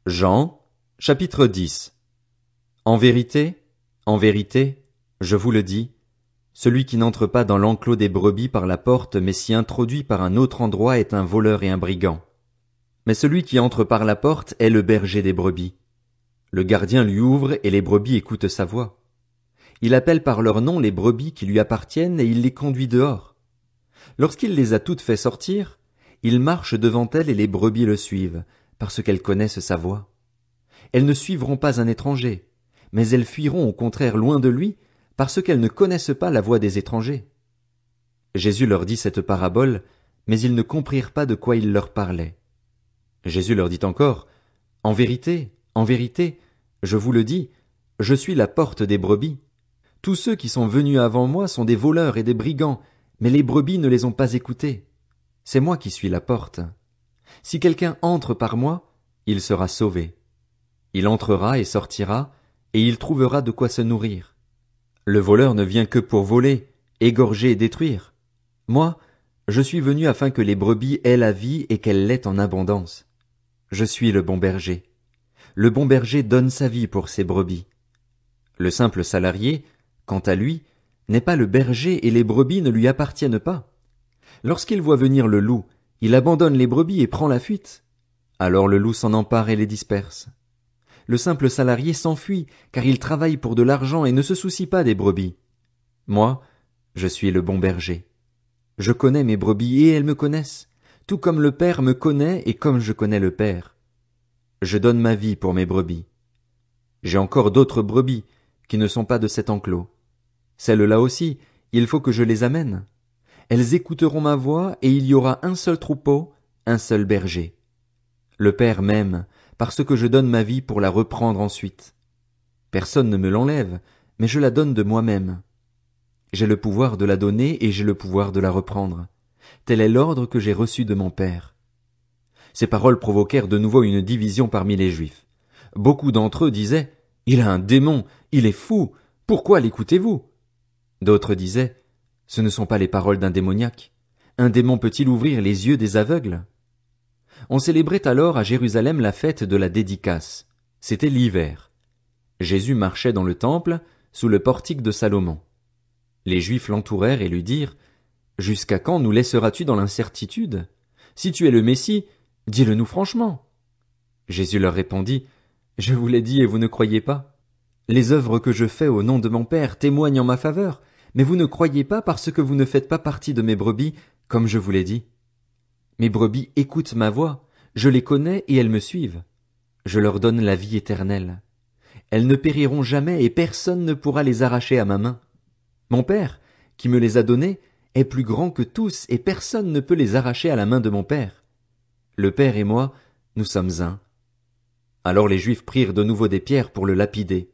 Jean, chapitre 10. En vérité, je vous le dis, celui qui n'entre pas dans l'enclos des brebis par la porte, mais s'y introduit par un autre endroit est un voleur et un brigand. Mais celui qui entre par la porte est le berger des brebis. Le gardien lui ouvre et les brebis écoutent sa voix. Il appelle par leur nom les brebis qui lui appartiennent et il les conduit dehors. Lorsqu'il les a toutes fait sortir, il marche devant elles et les brebis le suivent, parce qu'elles connaissent sa voix. Elles ne suivront pas un étranger, mais elles fuiront au contraire loin de lui, parce qu'elles ne connaissent pas la voix des étrangers. Jésus leur dit cette parabole, mais ils ne comprirent pas de quoi il leur parlait. Jésus leur dit encore, en vérité, je vous le dis, je suis la porte des brebis. Tous ceux qui sont venus avant moi sont des voleurs et des brigands, mais les brebis ne les ont pas écoutés. C'est moi qui suis la porte. Si quelqu'un entre par moi, il sera sauvé. Il entrera et sortira, et il trouvera de quoi se nourrir. Le voleur ne vient que pour voler, égorger et détruire. Moi, je suis venu afin que les brebis aient la vie et qu'elles l'aient en abondance. Je suis le bon berger. Le bon berger donne sa vie pour ses brebis. Le simple salarié, quant à lui, n'est pas le berger et les brebis ne lui appartiennent pas. Lorsqu'il voit venir le loup, il abandonne les brebis et prend la fuite. Alors le loup s'en empare et les disperse. Le simple salarié s'enfuit, car il travaille pour de l'argent et ne se soucie pas des brebis. Moi, je suis le bon berger. Je connais mes brebis et elles me connaissent, tout comme le Père me connaît et comme je connais le Père. Je donne ma vie pour mes brebis. J'ai encore d'autres brebis qui ne sont pas de cet enclos. Celles-là aussi, il faut que je les amène. Elles écouteront ma voix et il y aura un seul troupeau, un seul berger. Le Père m'aime, parce que je donne ma vie pour la reprendre ensuite. Personne ne me l'enlève, mais je la donne de moi-même. J'ai le pouvoir de la donner et j'ai le pouvoir de la reprendre. Tel est l'ordre que j'ai reçu de mon Père. Ces paroles provoquèrent de nouveau une division parmi les Juifs. Beaucoup d'entre eux disaient, « Il a un démon, il est fou, pourquoi l'écoutez-vous » D'autres disaient, « Ce ne sont pas les paroles d'un démoniaque. Un démon peut-il ouvrir les yeux des aveugles ?» On célébrait alors à Jérusalem la fête de la dédicace. C'était l'hiver. Jésus marchait dans le temple, sous le portique de Salomon. Les Juifs l'entourèrent et lui dirent, « Jusqu'à quand nous laisseras-tu dans l'incertitude? Si tu es le Messie, dis-le-nous franchement. » Jésus leur répondit, « Je vous l'ai dit et vous ne croyez pas. Les œuvres que je fais au nom de mon Père témoignent en ma faveur, mais vous ne croyez pas parce que vous ne faites pas partie de mes brebis, comme je vous l'ai dit. Mes brebis écoutent ma voix, je les connais et elles me suivent. Je leur donne la vie éternelle. Elles ne périront jamais et personne ne pourra les arracher à ma main. Mon Père, qui me les a donnés, est plus grand que tous et personne ne peut les arracher à la main de mon Père. Le Père et moi, nous sommes un. » Alors les Juifs prirent de nouveau des pierres pour le lapider.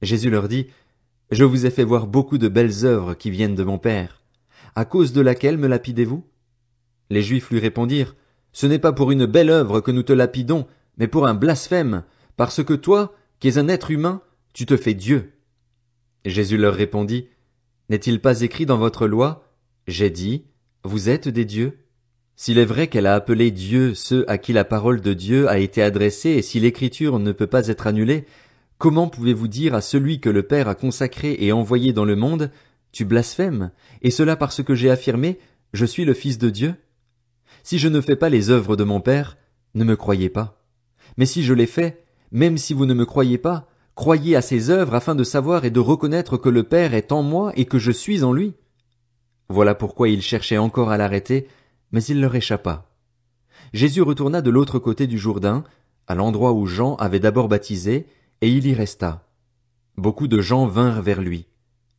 Jésus leur dit, « Je vous ai fait voir beaucoup de belles œuvres qui viennent de mon Père. À cause de laquelle me lapidez-vous? » Les Juifs lui répondirent, « Ce n'est pas pour une belle œuvre que nous te lapidons, mais pour un blasphème, parce que toi, qui es un être humain, tu te fais Dieu. » Jésus leur répondit, « N'est-il pas écrit dans votre loi, j'ai dit, vous êtes des dieux? S'il est vrai qu'elle a appelé Dieu ceux à qui la parole de Dieu a été adressée et si l'écriture ne peut pas être annulée, comment pouvez-vous dire à celui que le Père a consacré et envoyé dans le monde, tu blasphèmes, et cela parce que j'ai affirmé, je suis le Fils de Dieu? Si je ne fais pas les œuvres de mon Père, ne me croyez pas. Mais si je les fais, même si vous ne me croyez pas, croyez à ces œuvres afin de savoir et de reconnaître que le Père est en moi et que je suis en lui. » Voilà pourquoi ils cherchaient encore à l'arrêter, mais il leur échappa. Jésus retourna de l'autre côté du Jourdain, à l'endroit où Jean avait d'abord baptisé, et il y resta. Beaucoup de gens vinrent vers lui.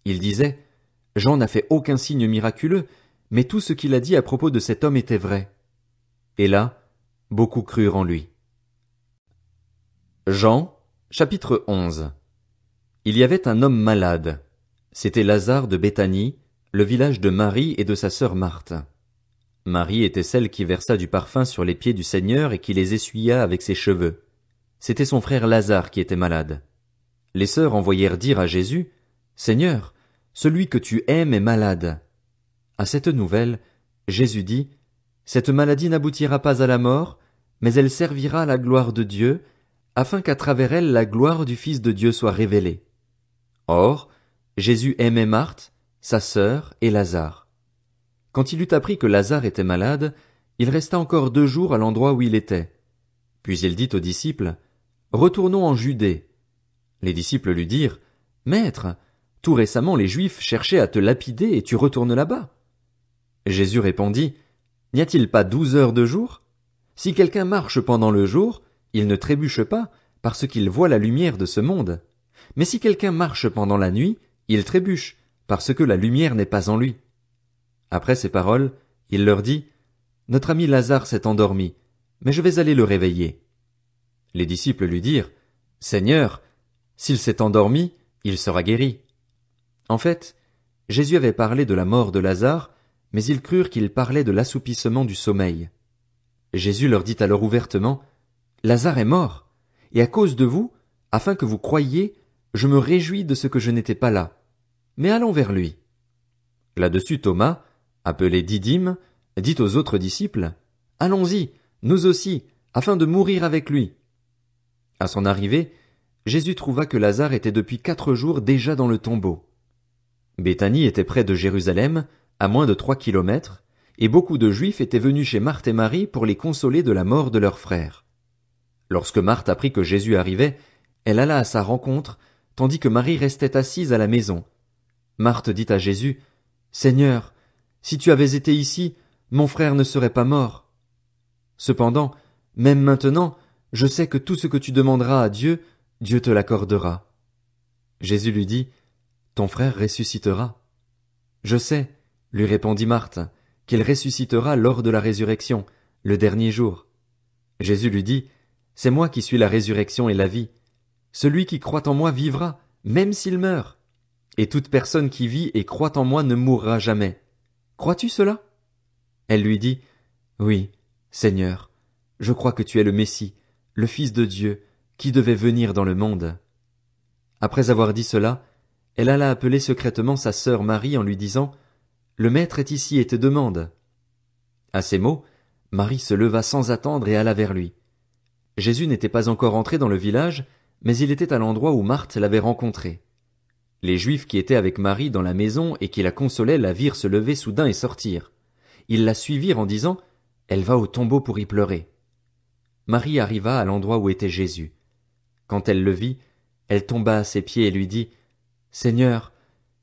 Ils disaient, « Jean n'a fait aucun signe miraculeux, mais tout ce qu'il a dit à propos de cet homme était vrai. » Et là, beaucoup crurent en lui. Jean, chapitre 11. Il y avait un homme malade. C'était Lazare de Béthanie, le village de Marie et de sa sœur Marthe. Marie était celle qui versa du parfum sur les pieds du Seigneur et qui les essuya avec ses cheveux. C'était son frère Lazare qui était malade. Les sœurs envoyèrent dire à Jésus, « Seigneur, celui que tu aimes est malade. » À cette nouvelle, Jésus dit, « Cette maladie n'aboutira pas à la mort, mais elle servira à la gloire de Dieu, afin qu'à travers elle la gloire du Fils de Dieu soit révélée. Or, Jésus aimait Marthe, sa sœur et Lazare. Quand il eut appris que Lazare était malade, il resta encore 2 jours à l'endroit où il était. Puis il dit aux disciples, « Retournons en Judée. » Les disciples lui dirent, « Maître, tout récemment les Juifs cherchaient à te lapider et tu retournes là-bas. » Jésus répondit, « N'y a-t-il pas 12 heures de jour? Si quelqu'un marche pendant le jour, il ne trébuche pas, parce qu'il voit la lumière de ce monde. Mais si quelqu'un marche pendant la nuit, il trébuche, parce que la lumière n'est pas en lui. » Après ces paroles, il leur dit, « Notre ami Lazare s'est endormi, mais je vais aller le réveiller. » Les disciples lui dirent, « Seigneur, s'il s'est endormi, il sera guéri. » En fait, Jésus avait parlé de la mort de Lazare, mais ils crurent qu'il parlait de l'assoupissement du sommeil. Jésus leur dit alors ouvertement, « Lazare est mort, et à cause de vous, afin que vous croyiez, je me réjouis de ce que je n'étais pas là. Mais allons vers lui. » Là-dessus Thomas, appelé Didyme, dit aux autres disciples, « Allons-y, nous aussi, afin de mourir avec lui. » À son arrivée, Jésus trouva que Lazare était depuis 4 jours déjà dans le tombeau. Béthanie était près de Jérusalem, à moins de 3 kilomètres, et beaucoup de Juifs étaient venus chez Marthe et Marie pour les consoler de la mort de leur frère. Lorsque Marthe apprit que Jésus arrivait, elle alla à sa rencontre, tandis que Marie restait assise à la maison. Marthe dit à Jésus, « Seigneur, si tu avais été ici, mon frère ne serait pas mort. Cependant, même maintenant, je sais que tout ce que tu demanderas à Dieu, Dieu te l'accordera. » Jésus lui dit, « Ton frère ressuscitera. » Je sais, lui répondit Marthe, qu'il ressuscitera lors de la résurrection, le dernier jour. Jésus lui dit, « C'est moi qui suis la résurrection et la vie. Celui qui croit en moi vivra, même s'il meurt. Et toute personne qui vit et croit en moi ne mourra jamais. Crois-tu cela? » Elle lui dit, « Oui, Seigneur, je crois que tu es le Messie, le Fils de Dieu, qui devait venir dans le monde. » Après avoir dit cela, elle alla appeler secrètement sa sœur Marie en lui disant, « Le Maître est ici et te demande. » À ces mots, Marie se leva sans attendre et alla vers lui. Jésus n'était pas encore entré dans le village, mais il était à l'endroit où Marthe l'avait rencontré. Les Juifs qui étaient avec Marie dans la maison et qui la consolaient la virent se lever soudain et sortir. Ils la suivirent en disant, « Elle va au tombeau pour y pleurer. » Marie arriva à l'endroit où était Jésus. Quand elle le vit, elle tomba à ses pieds et lui dit, « Seigneur,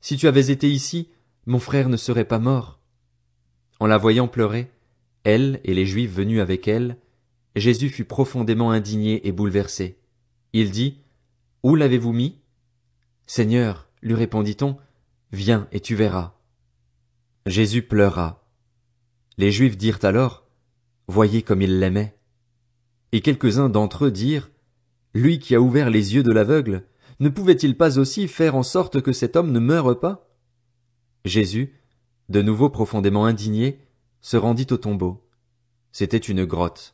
si tu avais été ici, mon frère ne serait pas mort. » En la voyant pleurer, elle et les Juifs venus avec elle, Jésus fut profondément indigné et bouleversé. Il dit, « Où l'avez-vous mis? » « Seigneur, lui répondit-on, viens et tu verras. » Jésus pleura. Les Juifs dirent alors, « Voyez comme il l'aimait. » Et quelques-uns d'entre eux dirent, « Lui qui a ouvert les yeux de l'aveugle, ne pouvait-il pas aussi faire en sorte que cet homme ne meure pas? » Jésus, de nouveau profondément indigné, se rendit au tombeau. C'était une grotte.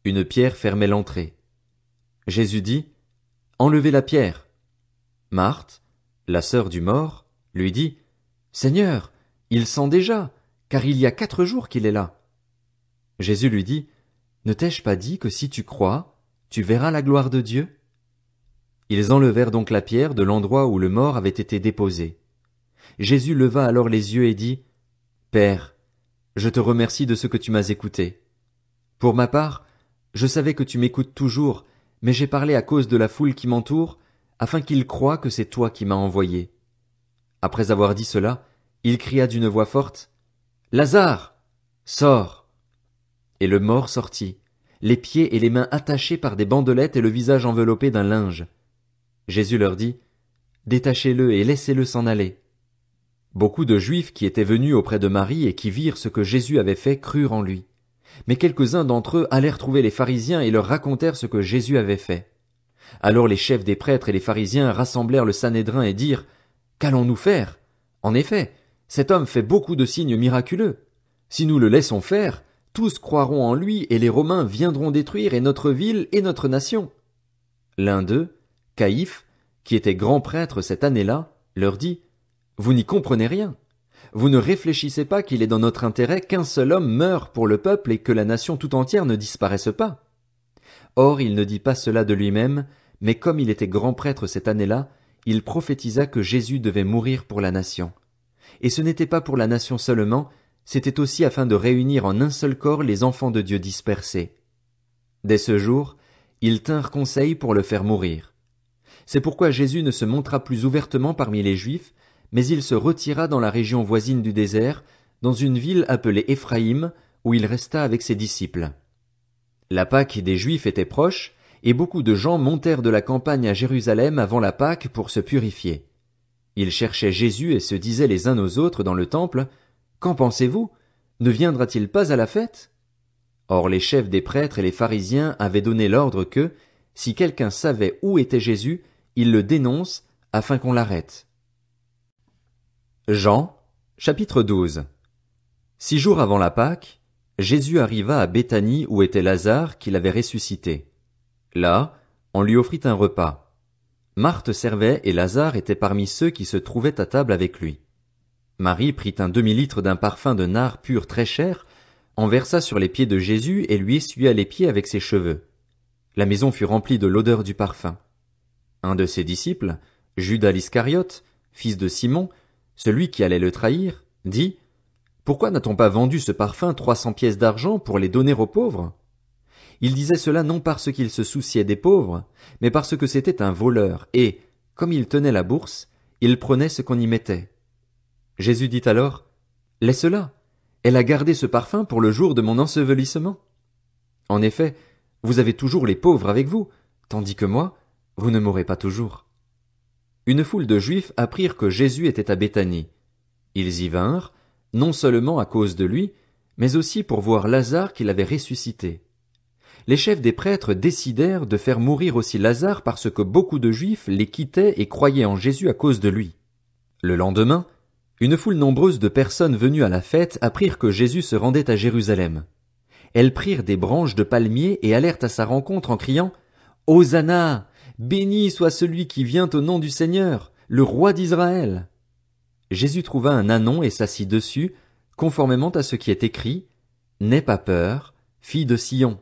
Une pierre fermait l'entrée. Jésus dit, « Enlevez la pierre. » Marthe, la sœur du mort, lui dit, « Seigneur, il sent déjà, car il y a 4 jours qu'il est là. » Jésus lui dit, « Ne t'ai-je pas dit que si tu crois, tu verras la gloire de Dieu? » Ils enlevèrent donc la pierre de l'endroit où le mort avait été déposé. Jésus leva alors les yeux et dit, « Père, je te remercie de ce que tu m'as écouté. Pour ma part, je savais que tu m'écoutes toujours, mais j'ai parlé à cause de la foule qui m'entoure, afin qu'ils croient que c'est toi qui m'as envoyé. » Après avoir dit cela, il cria d'une voix forte, « Lazare, sors !» Et le mort sortit, les pieds et les mains attachés par des bandelettes et le visage enveloppé d'un linge. Jésus leur dit, « Détachez-le et laissez-le s'en aller. » Beaucoup de Juifs qui étaient venus auprès de Marie et qui virent ce que Jésus avait fait crurent en lui. Mais quelques-uns d'entre eux allèrent trouver les pharisiens et leur racontèrent ce que Jésus avait fait. Alors les chefs des prêtres et les pharisiens rassemblèrent le Sanhédrin et dirent, « Qu'allons-nous faire? En effet, cet homme fait beaucoup de signes miraculeux. Si nous le laissons faire, tous croiront en lui et les Romains viendront détruire et notre ville et notre nation. » L'un d'eux, Caïphe, qui était grand prêtre cette année-là, leur dit, « Vous n'y comprenez rien. Vous ne réfléchissez pas qu'il est dans notre intérêt qu'un seul homme meure pour le peuple et que la nation tout entière ne disparaisse pas. Or il ne dit pas cela de lui-même, mais comme il était grand prêtre cette année-là, il prophétisa que Jésus devait mourir pour la nation. Et ce n'était pas pour la nation seulement, c'était aussi afin de réunir en un seul corps les enfants de Dieu dispersés. Dès ce jour, ils tinrent conseil pour le faire mourir. C'est pourquoi Jésus ne se montra plus ouvertement parmi les Juifs, mais il se retira dans la région voisine du désert, dans une ville appelée Éphraïm, où il resta avec ses disciples. La Pâque des Juifs était proche, et beaucoup de gens montèrent de la campagne à Jérusalem avant la Pâque pour se purifier. Ils cherchaient Jésus et se disaient les uns aux autres dans le temple, « Qu'en pensez-vous? Ne viendra-t-il pas à la fête ?» Or les chefs des prêtres et les pharisiens avaient donné l'ordre que, si quelqu'un savait où était Jésus, il le dénonce, afin qu'on l'arrête. Jean, chapitre 12. 6 jours avant la Pâque, Jésus arriva à Béthanie où était Lazare qu'il avait ressuscité. Là, on lui offrit un repas. Marthe servait et Lazare était parmi ceux qui se trouvaient à table avec lui. Marie prit un demi-litre d'un parfum de nard pur très cher, en versa sur les pieds de Jésus et lui essuya les pieds avec ses cheveux. La maison fut remplie de l'odeur du parfum. Un de ses disciples, Judas l'Iscariote, fils de Simon, celui qui allait le trahir, dit « Pourquoi n'a-t-on pas vendu ce parfum 300 pièces d'argent pour les donner aux pauvres ?» Il disait cela non parce qu'il se souciait des pauvres, mais parce que c'était un voleur, et, comme il tenait la bourse, il prenait ce qu'on y mettait. Jésus dit alors « Laisse-la, elle a gardé ce parfum pour le jour de mon ensevelissement. En effet, vous avez toujours les pauvres avec vous, tandis que moi, vous ne m'aurez pas toujours. » Une foule de Juifs apprirent que Jésus était à Béthanie. Ils y vinrent, non seulement à cause de lui, mais aussi pour voir Lazare qu'il avait ressuscité. Les chefs des prêtres décidèrent de faire mourir aussi Lazare parce que beaucoup de Juifs les quittaient et croyaient en Jésus à cause de lui. Le lendemain, une foule nombreuse de personnes venues à la fête apprirent que Jésus se rendait à Jérusalem. Elles prirent des branches de palmier et allèrent à sa rencontre en criant « Hosanna! Béni soit celui qui vient au nom du Seigneur, le roi d'Israël !» Jésus trouva un ânon et s'assit dessus, conformément à ce qui est écrit « N'aie pas peur, fille de Sion.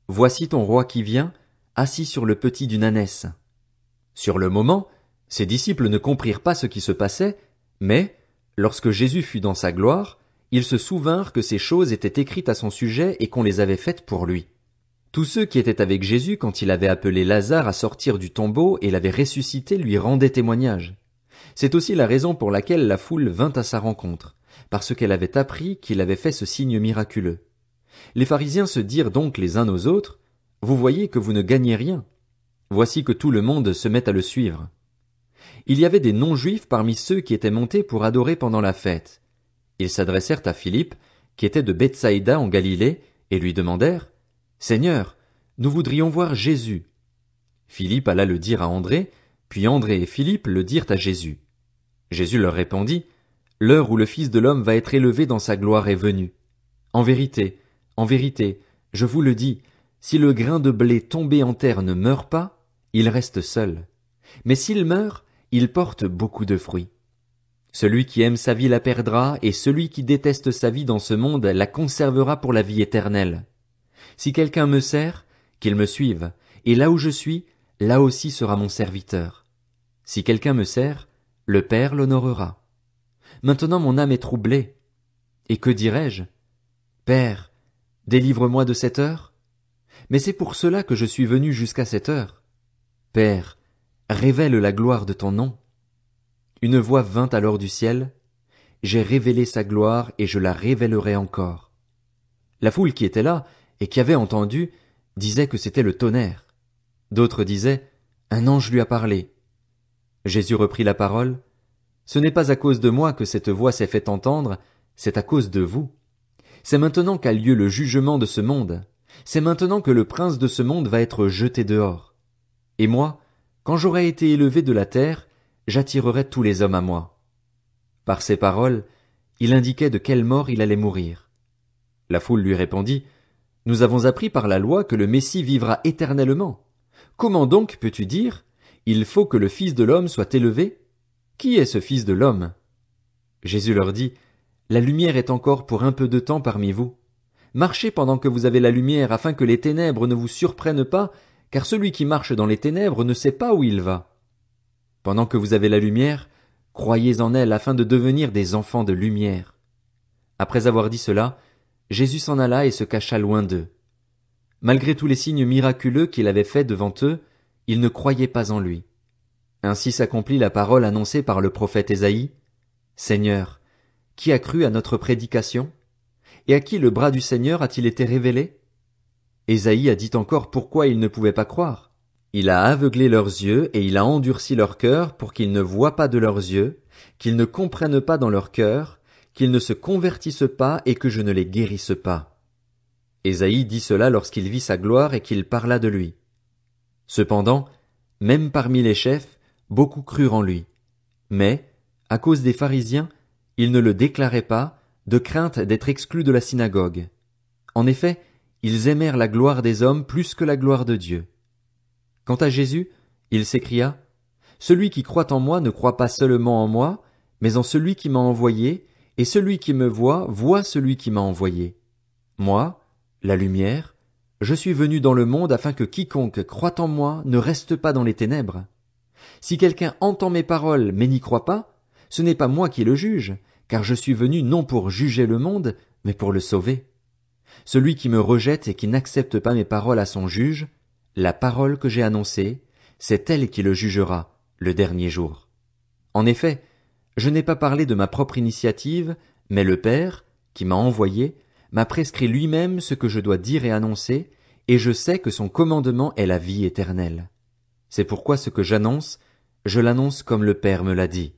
Voici ton roi qui vient, assis sur le petit d'une ânesse. » Sur le moment, ses disciples ne comprirent pas ce qui se passait, mais, lorsque Jésus fut dans sa gloire, ils se souvinrent que ces choses étaient écrites à son sujet et qu'on les avait faites pour lui. Tous ceux qui étaient avec Jésus quand il avait appelé Lazare à sortir du tombeau et l'avait ressuscité lui rendaient témoignage. C'est aussi la raison pour laquelle la foule vint à sa rencontre, parce qu'elle avait appris qu'il avait fait ce signe miraculeux. Les pharisiens se dirent donc les uns aux autres, « Vous voyez que vous ne gagnez rien. Voici que tout le monde se met à le suivre. » Il y avait des non-juifs parmi ceux qui étaient montés pour adorer pendant la fête. Ils s'adressèrent à Philippe, qui était de Bethsaïda en Galilée, et lui demandèrent, « Seigneur, nous voudrions voir Jésus. » Philippe alla le dire à André, puis André et Philippe le dirent à Jésus. Jésus leur répondit, « L'heure où le Fils de l'homme va être élevé dans sa gloire est venue. En vérité, je vous le dis, si le grain de blé tombé en terre ne meurt pas, il reste seul. Mais s'il meurt, il porte beaucoup de fruits. Celui qui aime sa vie la perdra, et celui qui déteste sa vie dans ce monde la conservera pour la vie éternelle. Si quelqu'un me sert, qu'il me suive, et là où je suis, là aussi sera mon serviteur. Si quelqu'un me sert, le Père l'honorera. Maintenant mon âme est troublée. Et que dirai-je? Père, délivre-moi de cette heure. Mais c'est pour cela que je suis venu jusqu'à cette heure. Père, révèle la gloire de ton nom. Une voix vint alors du ciel. J'ai révélé sa gloire et je la révélerai encore. La foule qui était là et qui avait entendu disait que c'était le tonnerre. D'autres disaient, un ange lui a parlé. Jésus reprit la parole. Ce n'est pas à cause de moi que cette voix s'est fait entendre, c'est à cause de vous. C'est maintenant qu'a lieu le jugement de ce monde. C'est maintenant que le prince de ce monde va être jeté dehors. Et moi, quand j'aurai été élevé de la terre, j'attirerai tous les hommes à moi. Par ces paroles, il indiquait de quelle mort il allait mourir. La foule lui répondit, Nous avons appris par la loi que le Messie vivra éternellement. Comment donc peux-tu dire, il faut que le Fils de l'homme soit élevé? Qui est ce Fils de l'homme? Jésus leur dit, La lumière est encore pour un peu de temps parmi vous. Marchez pendant que vous avez la lumière, afin que les ténèbres ne vous surprennent pas, car celui qui marche dans les ténèbres ne sait pas où il va. Pendant que vous avez la lumière, croyez en elle afin de devenir des enfants de lumière. Après avoir dit cela, Jésus s'en alla et se cacha loin d'eux. Malgré tous les signes miraculeux qu'il avait faits devant eux, ils ne croyaient pas en lui. Ainsi s'accomplit la parole annoncée par le prophète Ésaïe. Seigneur, qui a cru à notre prédication? Et à qui le bras du Seigneur a-t-il été révélé? Ésaïe a dit encore pourquoi ils ne pouvaient pas croire. Il a aveuglé leurs yeux et il a endurci leur cœur pour qu'ils ne voient pas de leurs yeux, qu'ils ne comprennent pas dans leur cœur, qu'ils ne se convertissent pas et que je ne les guérisse pas. Ésaïe dit cela lorsqu'il vit sa gloire et qu'il parla de lui. Cependant, même parmi les chefs, beaucoup crurent en lui. Mais, à cause des pharisiens, ils ne le déclaraient pas, de crainte d'être exclus de la synagogue. En effet, ils aimèrent la gloire des hommes plus que la gloire de Dieu. Quant à Jésus, il s'écria, « Celui qui croit en moi ne croit pas seulement en moi, mais en celui qui m'a envoyé, et celui qui me voit, voit celui qui m'a envoyé. Moi, la lumière, je suis venu dans le monde afin que quiconque croit en moi ne reste pas dans les ténèbres. Si quelqu'un entend mes paroles mais n'y croit pas, ce n'est pas moi qui le juge, car je suis venu non pour juger le monde, mais pour le sauver. Celui qui me rejette et qui n'accepte pas mes paroles à son juge, la parole que j'ai annoncée, c'est elle qui le jugera, le dernier jour. En effet, je n'ai pas parlé de ma propre initiative, mais le Père, qui m'a envoyé, m'a prescrit lui-même ce que je dois dire et annoncer, et je sais que son commandement est la vie éternelle. C'est pourquoi ce que j'annonce, je l'annonce comme le Père me l'a dit.